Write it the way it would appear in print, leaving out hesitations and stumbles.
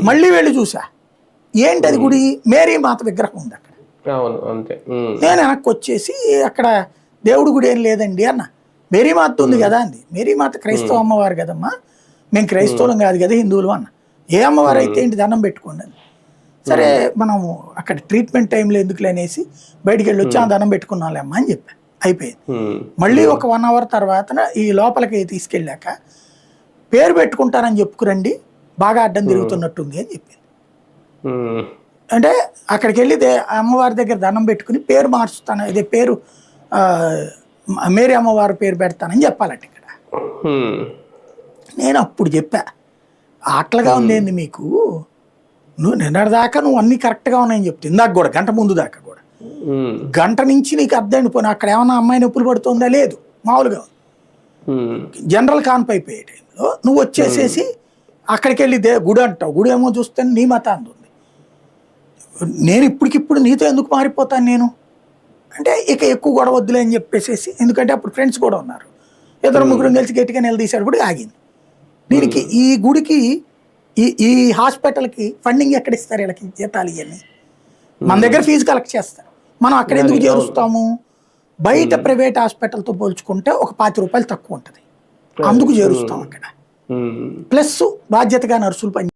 మళ్ళీ వెళ్ళి చూసా, ఏంటది గుడి, మేరీ మాత విగ్రహం ఉంది అక్కడ. నేను వెనక్కి వచ్చేసి అక్కడ దేవుడి గుడి ఏం లేదండి అన్న. మేరీ మాత ఉంది కదా అంది. మేరీ మాత క్రైస్తవ అమ్మవారు కదమ్మా, మేము క్రైస్తవులం కాదు కదా, హిందువులు అన్న. ఏ అమ్మవారు అయితే ఏంటి, దండం పెట్టుకోండి అని. సరే మనము అక్కడ ట్రీట్మెంట్ టైంలో ఎందుకులే అనేసి బయటికి వెళ్ళి వచ్చి ఆ దండం పెట్టుకున్నాంలే అమ్మ అని చెప్పాను, అయిపోయింది. మళ్ళీ ఒక 1 అవర్ తర్వాత ఈ లోపలికి తీసుకెళ్ళాక పేరు పెట్టుకుంటారని చెప్పుకురండి, బాగా అడ్డం తిరుగుతున్నట్టుంది అని చెప్పింది. అంటే అక్కడికి వెళ్ళి అమ్మవారి దగ్గర దండం పెట్టుకుని పేరు మార్చుతాను, ఇదే పేరు మేరీ అమ్మవారి పేరు పెడతానని చెప్పాలంట ఇక్కడ. నేను అప్పుడు చెప్పా, అట్లగా ఉంది మీకు, నువ్వు నిన్నటిదాకా నువ్వు అన్నీ కరెక్ట్గా ఉన్నాయని చెప్తే, ఇందాక కూడా గంట ముందు దాకా కూడా గంట నుంచి నీకు అర్థం పోయినా అక్కడ ఏమన్నా అమ్మాయి నొప్పులు పడుతుందా, లేదు, మామూలుగా జనరల్ కాన్పు అయిపోయే టైంలో నువ్వు వచ్చేసేసి అక్కడికి వెళ్ళి గుడి అంటావు. గుడి ఏమో చూస్తే నీ మతాంది ఉంది. నేను ఇప్పటికిప్పుడు నీతో ఎందుకు మారిపోతాను నేను అంటే, ఇక ఎక్కువ గొడవ వద్దులే అని చెప్పేసేసి, ఎందుకంటే అప్పుడు ఫ్రెండ్స్ కూడా ఉన్నారు, 2-3 కలిసి గట్టిగా నిలదీశాడు కూడా ఆగింది. దీనికి ఈ గుడికి ఈ హాస్పిటల్కి ఫండింగ్ ఎక్కడ ఇస్తారు, వీళ్ళకి జీతాలు ఇవన్నీ మన దగ్గర ఫీజు కలెక్ట్ చేస్తారు. మనం అక్కడ ఎందుకు చేరుస్తాము, బయట ప్రైవేట్ హాస్పిటల్తో పోల్చుకుంటే ఒక 50 రూపాయలు తక్కువ ఉంటుంది, అందుకు చేరుస్తాం అక్కడ. ప్లస్ బాధ్యతగా నర్సులు పని